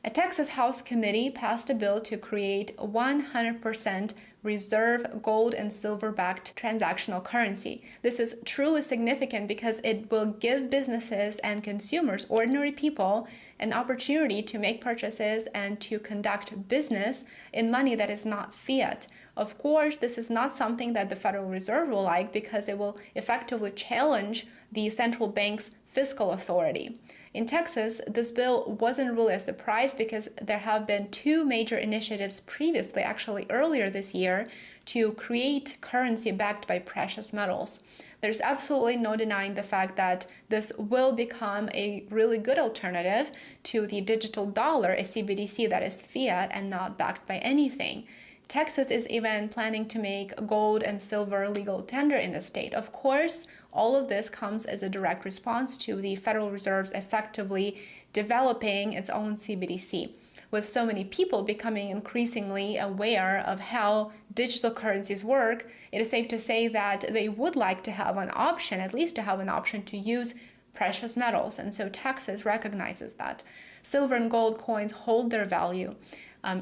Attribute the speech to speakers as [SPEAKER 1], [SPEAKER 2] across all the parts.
[SPEAKER 1] A Texas House committee passed a bill to create 100% reserve gold and silver-backed transactional currency. This is truly significant because it will give businesses and consumers, ordinary people, an opportunity to make purchases and to conduct business in money that is not fiat. Of course, this is not something that the Federal Reserve will like because it will effectively challenge the central bank's fiscal authority. In Texas, this bill wasn't really a surprise because there have been two major initiatives previously, actually earlier this year, to create currency backed by precious metals. There's absolutely no denying the fact that this will become a really good alternative to the digital dollar, a CBDC that is fiat and not backed by anything. Texas is even planning to make gold and silver legal tender in the state. Of course, all of this comes as a direct response to the Federal Reserve's effectively developing its own CBDC. With so many people becoming increasingly aware of how digital currencies work, it is safe to say that they would like to have an option, at least to have an option to use precious metals. And so Texas recognizes that. Silver and gold coins hold their value.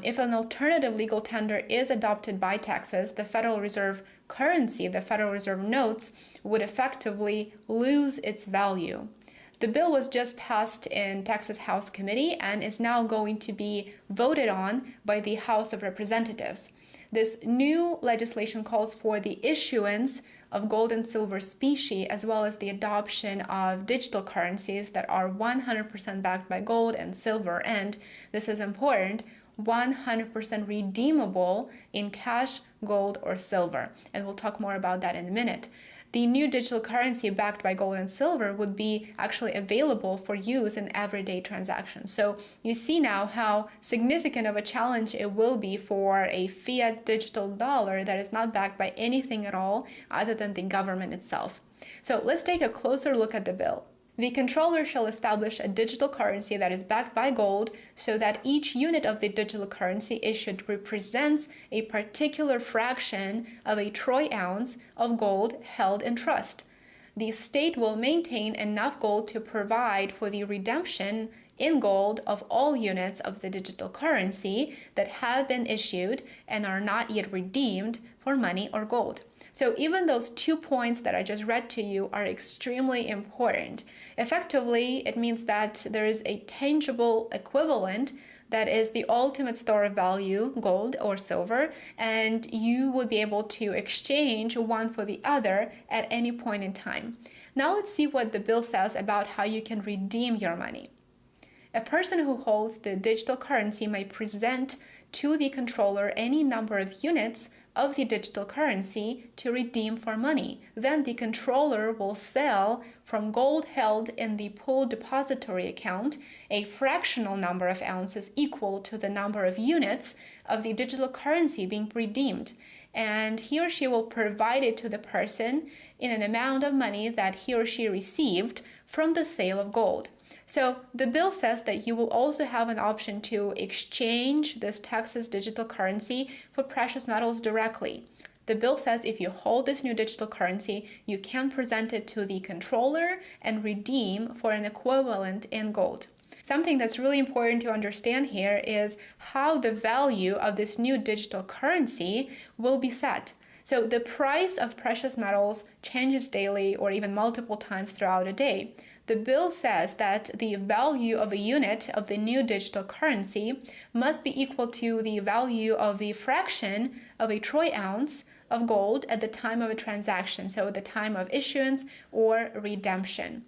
[SPEAKER 1] If an alternative legal tender is adopted by Texas, the Federal Reserve currency, the Federal Reserve notes, would effectively lose its value. The bill was just passed in Texas House Committee and is now going to be voted on by the House of Representatives. This new legislation calls for the issuance of gold and silver specie, as well as the adoption of digital currencies that are 100% backed by gold and silver, and this is important, 100% redeemable in cash, gold, or silver. And we'll talk more about that in a minute. The new digital currency backed by gold and silver would be actually available for use in everyday transactions. So you see now how significant of a challenge it will be for a fiat digital dollar that is not backed by anything at all other than the government itself. So let's take a closer look at the bill. The controller shall establish a digital currency that is backed by gold so that each unit of the digital currency issued represents a particular fraction of a troy ounce of gold held in trust. The state will maintain enough gold to provide for the redemption in gold of all units of the digital currency that have been issued and are not yet redeemed for money or gold. So even those 2 points that I just read to you are extremely important. Effectively, it means that there is a tangible equivalent that is the ultimate store of value, gold or silver, and you would be able to exchange one for the other at any point in time. Now let's see what the bill says about how you can redeem your money. A person who holds the digital currency may present to the controller any number of units of the digital currency to redeem for money. Then the controller will sell from gold held in the pool depository account a fractional number of ounces equal to the number of units of the digital currency being redeemed. And he or she will provide it to the person in an amount of money that he or she received from the sale of gold. So the bill says that you will also have an option to exchange this Texas digital currency for precious metals directly. The bill says if you hold this new digital currency, you can present it to the controller and redeem for an equivalent in gold. Something that's really important to understand here is how the value of this new digital currency will be set. So the price of precious metals changes daily or even multiple times throughout a day. The bill says that the value of a unit of the new digital currency must be equal to the value of the fraction of a troy ounce of gold at the time of a transaction, so at the time of issuance or redemption.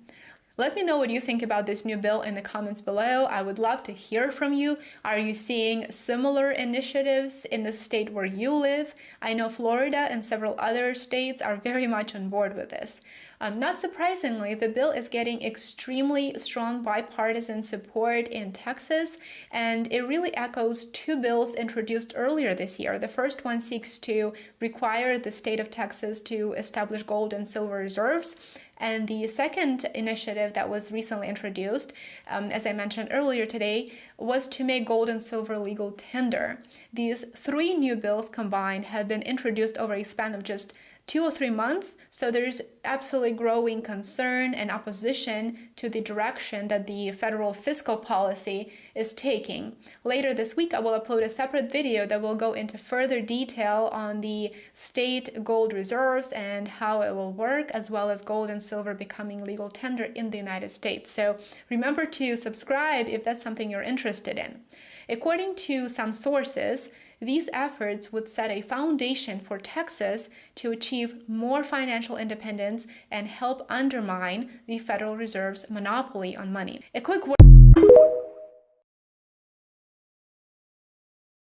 [SPEAKER 1] Let me know what you think about this new bill in the comments below. I would love to hear from you. Are you seeing similar initiatives in the state where you live? I know Florida and several other states are very much on board with this. Not surprisingly, the bill is getting extremely strong bipartisan support in Texas, and it really echoes two bills introduced earlier this year. The first one seeks to require the state of Texas to establish gold and silver reserves. And the second initiative that was recently introduced, as I mentioned earlier today, was to make gold and silver legal tender. These three new bills combined have been introduced over a span of just 2 or 3 months. So there's absolutely growing concern and opposition to the direction that the federal fiscal policy is taking. Later this week, I will upload a separate video that will go into further detail on the state gold reserves and how it will work, as well as gold and silver becoming legal tender in the United States. So remember to subscribe if that's something you're interested in. According to some sources, these efforts would set a foundation for Texas to achieve more financial independence and help undermine the Federal Reserve's monopoly on money. A quick word